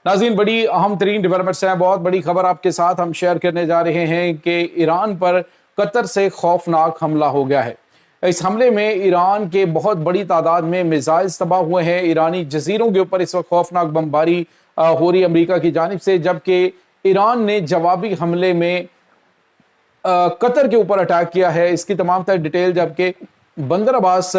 नाज़रीन, बड़ी अहम तरीन डेवलपमेंट्स हैं। बहुत बड़ी खबर आपके साथ हम शेयर करने जा रहे हैं कि ईरान पर कतर से खौफनाक हमला हो गया है। इस हमले में ईरान के बहुत बड़ी तादाद में मिसाइल्स तबाह हुए हैं। ईरानी जजीरों के ऊपर इस वक्त खौफनाक बमबारी हो रही है अमरीका की जानिब से, जबकि ईरान ने जवाबी हमले में कतर के ऊपर अटैक किया है। इसकी तमाम तर डिटेल, जबकि बंदर अब्बास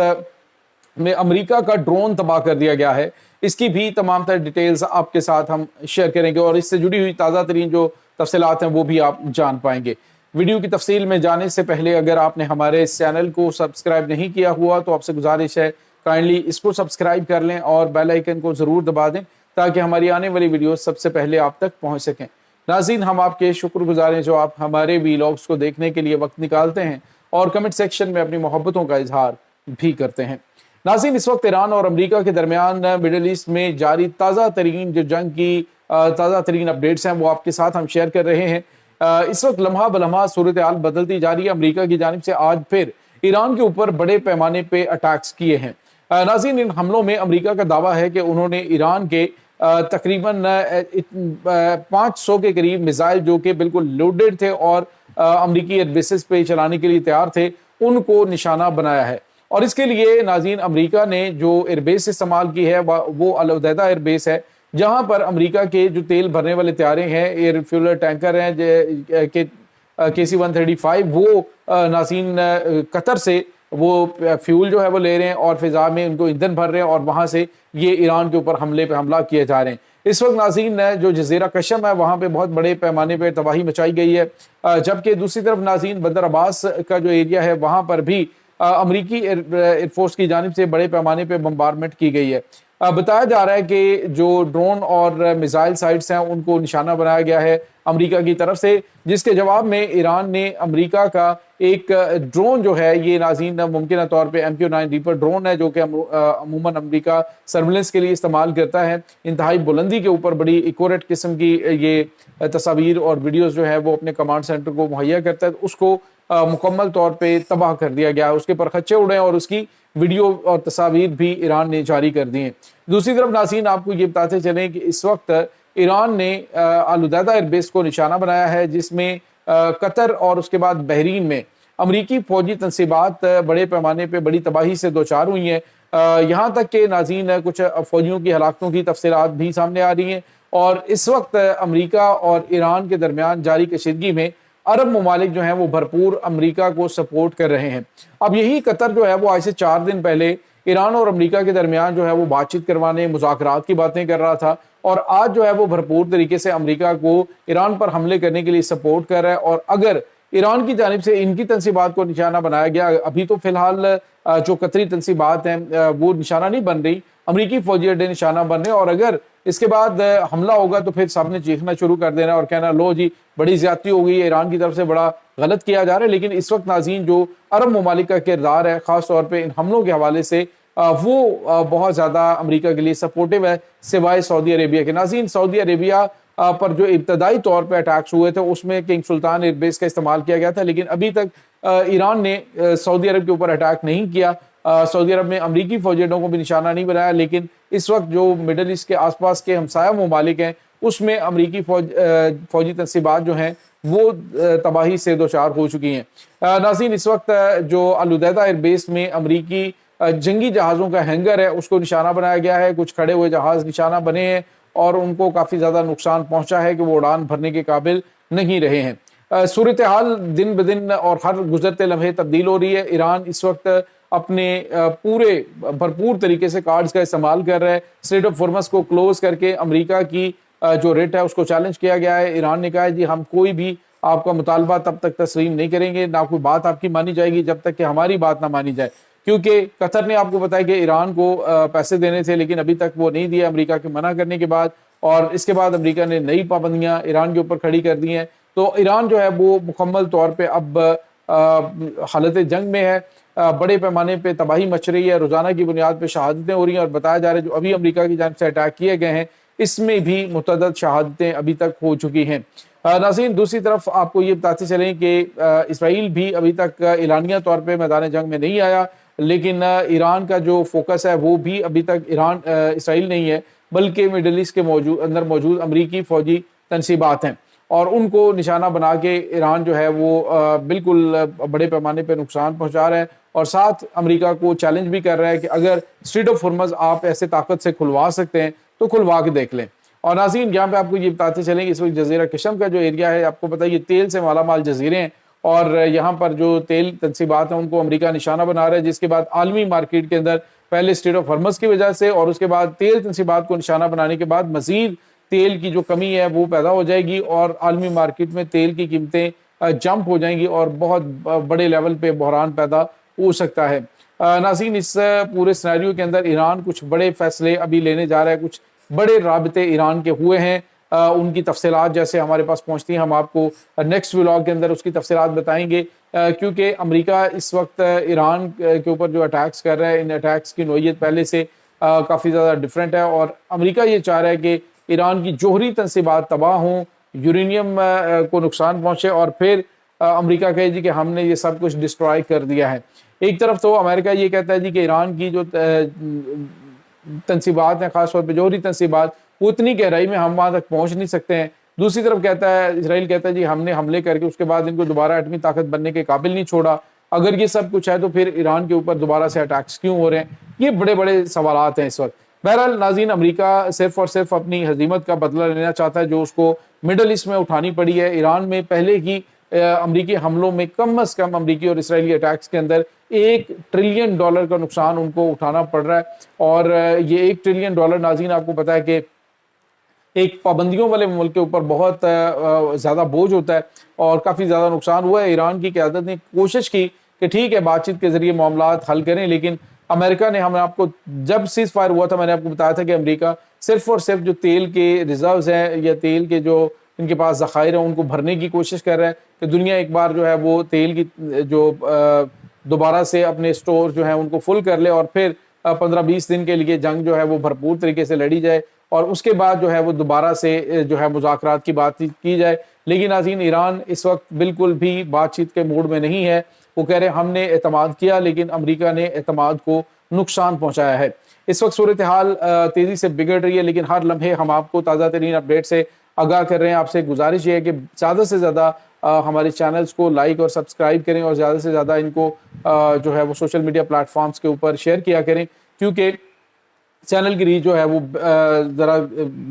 में अमेरिका का ड्रोन तबाह कर दिया गया है, इसकी भी तमाम तर डिटेल्स आपके साथ हम शेयर करेंगे और इससे जुड़ी हुई ताज़ा तरीन जो तफसीलात हैं वो भी आप जान पाएंगे। वीडियो की तफसील में जाने से पहले अगर आपने हमारे इस चैनल को सब्सक्राइब नहीं किया हुआ तो आपसे गुजारिश है काइंडली इसको सब्सक्राइब कर लें और बेल आइकन को ज़रूर दबा दें ताकि हमारी आने वाली वीडियो सबसे पहले आप तक पहुँच सकें। नाज़रीन, हम आपके शुक्रगुजार हैं जो आप हमारे वीलॉग्स को देखने के लिए वक्त निकालते हैं और कमेंट सेक्शन में अपनी मोहब्बतों का इजहार भी करते हैं। नाज़रीन, इस वक्त ईरान और अमेरिका के दरमियान मिडल ईस्ट में जारी ताज़ा तरीन जो जंग की ताज़ा तरीन अपडेट्स हैं वो आपके साथ हम शेयर कर रहे हैं। इस वक्त लम्हा बलम्हा सूरत हाल बदलती जा रही है। अमेरिका की जानिब से आज फिर ईरान के ऊपर बड़े पैमाने पे अटैक्स किए हैं। नाज़रीन, इन हमलों में अमेरिका का दावा है कि उन्होंने ईरान के तकरीबन 500 के करीब मिसाइल जो कि बिल्कुल लोडेड थे और अमरीकी एयरबेसिस पे चलाने के लिए तैयार थे, उनको निशाना बनाया है। और इसके लिए नाज़रीन, अमेरिका ने जो एयरबेस इस्तेमाल की है वो अल-उदैदा एयरबेस है, जहां पर अमेरिका के जो तेल भरने वाले त्यारे हैं, एयर फ्यूलर टैंकर हैं KC-135, वो नाज़रीन कतर से वो फ्यूल जो है वो ले रहे हैं और फिजा में उनको ईंधन भर रहे हैं और वहां से ये ईरान के ऊपर हमले पे हमला किए जा रहे हैं। इस वक्त नाज़रीन जो जजीरा कशम है वहां पे बहुत बड़े पैमाने पे तबाही मचाई गई है, जबकि दूसरी तरफ नाज़रीन बंदर अब्बास का जो एरिया है वहां पर भी अमरीकी एयरफोर्स की जानिब से बड़े पैमाने पे बम्बारमेंट की गई है। बताया जा रहा है कि जो ड्रोन और मिसाइल साइट्स हैं उनको निशाना बनाया गया है अमेरिका की तरफ से, जिसके जवाब में ईरान ने अमेरिका का एक ड्रोन जो है, ये नाज़रीन मुमकिन तौर पे MQ-9 रीपर ड्रोन है जो कि अमूमन अमेरिका सर्विलेंस के लिए इस्तेमाल करता है। इंतहाई बुलंदी के ऊपर बड़ी एक्यूरेट किस्म की ये तस्वीर और वीडियोज़ जो है वो अपने कमांड सेंटर को मुहैया करता है, उसको मुकम्मल तौर पे तबाह कर दिया गया है। उसके पर खच्चे उड़े और उसकी वीडियो और तस्वीर भी ईरान ने जारी कर दी हैं। दूसरी तरफ नाज़रीन, आपको ये बताते चलें कि इस वक्त ईरान ने अल-उदैदा एयरबेस को निशाना बनाया है, जिसमें कतर और उसके बाद बहरीन में अमरीकी फौजी तनसीबात बड़े पैमाने पे बड़ी तबाही से दो चार हुई हैं। यहाँ तक कि नाज़रीन कुछ फौजियों की हलाकतों की तफसीलात भी सामने आ रही हैं और इस वक्त अमरीका और ईरान के दरमियान जारी कशीदगी में अरब ममालिक जो हैं वो भरपूर अमरीका को सपोर्ट कर रहे हैं। अब यही कतर जो है वो आज से 4 दिन पहले ईरान और अमरीका के दरमियान जो है वो बातचीत करवाने, मुज़ाकरात की बातें कर रहा था और आज जो है वो भरपूर तरीके से अमरीका को ईरान पर हमले करने के लिए सपोर्ट कर रहा है। और अगर ईरान की जानिब से इनकी तनसीबात को निशाना बनाया गया, अभी तो फिलहाल जो कतरी तनसीबात हैं वो निशाना नहीं बन रही, अमरीकी फौजी अड्डे निशाना बन रहे हैं और अगर इसके बाद हमला होगा तो फिर सबने चीखना शुरू कर देना और कहना लो जी बड़ी ज्यादती हो गई है, ईरान की तरफ से बड़ा गलत किया जा रहा है। लेकिन इस वक्त नाज़रीन जो अरब ममालिक का किरदार है खास तौर पर इन हमलों के हवाले से वो बहुत ज़्यादा अमरीका के लिए सपोर्टिव है, सिवाय सऊदी अरेबिया के। नाज़रीन, सऊदी अरेबिया पर जो इब्तदाई तौर पर अटैक्स हुए थे उसमें किंग सुल्तान एयरबेस का इस्तेमाल किया गया था, लेकिन अभी तक ईरान ने सऊदी अरब के ऊपर अटैक नहीं किया। सऊदी अरब में अमरीकी फौजी अड्डों को भी निशाना नहीं बनाया, लेकिन इस वक्त जो मिडल ईस्ट के आसपास के हमसाया ममालिक हैं उसमें अमरीकी फौजी तनसीबात जो हैं वो तबाही से दो चार हो चुकी हैं। नाज़रीन, इस वक्त जो अल-उदैदा एयरबेस में अमरीकी जंगी जहाज़ों का हैंगर है उसको निशाना बनाया गया है। कुछ खड़े हुए जहाज़ निशाना बने हैं और उनको काफ़ी ज़्यादा नुकसान पहुँचा है कि वो उड़ान भरने के काबिल नहीं रहे हैं। सूरत हाल दिन ब दिन और हर गुजरते लम्हे तब्दील हो रही है। ईरान इस वक्त अपने पूरे भरपूर तरीके से कार्ड्स का इस्तेमाल कर रहा है। स्टेट ऑफ फॉर्मस को क्लोज करके अमेरिका की जो रेट है उसको चैलेंज किया गया है। ईरान ने कहा है जी हम कोई भी आपका मुतालबा तब तक तस्लीम नहीं करेंगे, ना कोई बात आपकी मानी जाएगी जब तक कि हमारी बात ना मानी जाए। क्योंकि कतर ने आपको बताया कि ईरान को पैसे देने थे लेकिन अभी तक वो नहीं दिया अमेरिका के मना करने के बाद, और इसके बाद अमेरिका ने नई पाबंदियां ईरान के ऊपर खड़ी कर दी हैं। तो ईरान जो है वो मुकम्मल तौर पे अब हालत जंग में है। बड़े पैमाने पे तबाही मच रही है, रोजाना की बुनियाद पे शहादतें हो रही हैं और बताया जा रहा है जो अभी अमेरिका की जानिब से अटैक किए गए हैं इसमें भी मुतअद्दिद शहादतें अभी तक हो चुकी हैं। नाज़रीन, दूसरी तरफ आपको ये बताते चलें कि इसराइल भी अभी तक एलानिया तौर पे मैदान जंग में नहीं आया। لیکن ایران کا جو فوکس ہے وہ بھی ابھی تک اسرائیل نہیں ہے، بلکہ مڈل ایسٹ کے اندر موجود امریکی فوجی تنصیبات ہیں، اور ان کو نشانہ بنا کے ایران جو ہے وہ بالکل بڑے پیمانے پہ نقصان پہنچا رہا ہے، اور ساتھ امریکہ کو چیلنج بھی کر رہا ہے کہ اگر اسٹریٹ آف ہرمز آپ ایسے طاقت سے کھلوا سکتے ہیں تو کھلوا کے دیکھ لیں۔ اور ناظرین یہاں پہ آپ کو یہ بتاتے چلیں کہ اس وقت جزیرہ کشم کا جو ایریا ہے، آپ کو پتہ ہے یہ تیل سے مالا مال جزیرے ہیں، اور یہاں پر جو تیل تنصیبات ہیں ان کو امریکہ نشانہ بنا رہا ہے، جس کے بعد عالمی مارکیٹ کے اندر پہلے اسٹریٹ آف ہرمز کی وجہ سے اور اس کے بعد تیل تنصیبات کو نشانہ بنانے کے بعد مزید تیل کی جو کمی ہے وہ پیدا ہو جائے گی، اور عالمی مارکیٹ میں تیل کی قیمتیں جمپ ہو جائیں گی اور بہت بڑے لیول پہ بحران پیدا ہو سکتا ہے۔ ناظرین اس پورے سینیریو کے اندر ایران کچھ بڑے فیصلے ابھی لینے جا رہا ہے، کچھ بڑے رابطے ایران کے ہوئے ہیں، ان کی تفصیلات جیسے ہمارے پاس پہنچتی ہیں ہم آپ کو نیکسٹ ولاگ کے اندر اس کی تفصیلات بتائیں گے، کیونکہ امریکہ اس وقت ایران کے اوپر جو اٹیکس کر رہا ہے، ان اٹیکس کی نوعیت پہلے سے کافی زیادہ ڈیفرنٹ ہے، اور امریکہ یہ چاہ رہا ہے کہ ایران کی جوہری تنصیبات تباہ ہوں، یورینیم کو نقصان پہنچے، اور پھر امریکہ کہے جی کہ ہم نے یہ سب کچھ ڈسٹرائے کر دیا ہے۔ ایک طرف تو امریکہ یہ کہتا ہے جی کہ ایران کی جو تنصیبات ہیں، خاص طور پہ جوہری تنصیبات، وہ اتنی گہرائی میں ہم وہاں تک پہنچ نہیں سکتے ہیں۔ دوسری طرف کہتا ہے اسرائیل کہتا ہے جی ہم نے حملے کر کے اس کے بعد ان کو دوبارہ ایٹمی طاقت بننے کے قابل نہیں چھوڑا، اگر یہ سب کچھ ہے تو پھر ایران کے اوپر دوبارہ سے اٹیکس کیوں ہو رہے ہیں؟ یہ بڑے بڑے سوالات ہیں اس وقت۔ بہرحال ناظرین امریکہ صرف اور صرف اپنی ہزیمت کا بدلہ لینا چاہتا ہے جو اس کو مڈل ایسٹ میں اٹھانی پڑی ہے۔ ایران میں پہلے ہی امریکی حملوں میں کم از کم امریکی اور اسرائیلی اٹیکس کے اندر $1 ٹریلین کا نقصان ان کو اٹھانا پڑ رہا ہے، اور یہ $1 ٹریلین ناظرین آپ کو پتا ہے کہ ایک پابندیوں والے ملک کے اوپر بہت زیادہ بوجھ ہوتا ہے، اور کافی زیادہ نقصان ہوا ہے۔ ایران کی قیادت نے کوشش کی کہ ٹھیک ہے بات چیت کے ذریعے معاملات حل کریں، لیکن امریکہ نے، ہم آپ کو جب سیز فائر ہوا تھا میں نے آپ کو بتایا تھا کہ امریکہ صرف اور صرف جو تیل کے ریزروز ہیں یا تیل کے جو ان کے پاس ذخائر ہیں ان کو بھرنے کی کوشش کر رہا ہے کہ دنیا ایک بار جو ہے وہ تیل کی جو دوبارہ سے اپنے سٹور جو ہیں ان کو فل کر لے، اور پھر 15-20 دن کے لیے جنگ جو ہے وہ بھرپور طریقے سے لڑی جائے، اور اس کے بعد جو ہے وہ دوبارہ سے جو ہے مذاکرات کی بات کی جائے۔ لیکن ناظرین ایران اس وقت بالکل بھی بات چیت کے موڈ میں نہیں ہے، وہ کہہ رہے ہیں ہم نے اعتماد کیا لیکن امریکہ نے اعتماد کو نقصان پہنچایا ہے۔ اس وقت صورتحال تیزی سے بگڑ رہی ہے، لیکن ہر لمحے ہم آپ کو تازہ ترین اپڈیٹ سے آگاہ کر رہے ہیں۔ آپ سے گزارش یہ ہے کہ زیادہ سے زیادہ ہمارے چینلز کو لائک اور سبسکرائب کریں، اور زیادہ سے زیادہ ان کو جو ہے وہ سوشل میڈیا پلیٹ فارمز کے اوپر شیئر کیا کریں، کیونکہ چینل کی ریچ جو ہے وہ ذرا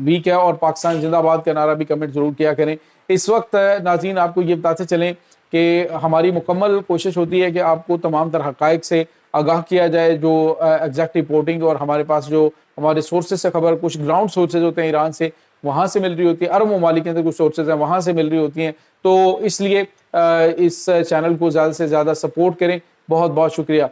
ویک ہے، اور پاکستان زندہ باد کا نعرہ بھی کمنٹ ضرور کیا کریں۔ اس وقت ناظرین آپ کو یہ بتاتے چلیں کہ ہماری مکمل کوشش ہوتی ہے کہ آپ کو تمام تر حقائق سے آگاہ کیا جائے، جو ایگزیکٹ رپورٹنگ اور ہمارے پاس جو ہمارے سورسز سے خبر، کچھ گراؤنڈ سورسز ہوتے ہیں ایران سے، وہاں سے مل رہی ہوتی ہے، عرب ممالک کے اندر کچھ سورسز ہیں وہاں سے مل رہی ہوتی ہیں، تو اس لیے اس چینل کو زیادہ سے زیادہ سپورٹ کریں۔ بہت بہت شکریہ۔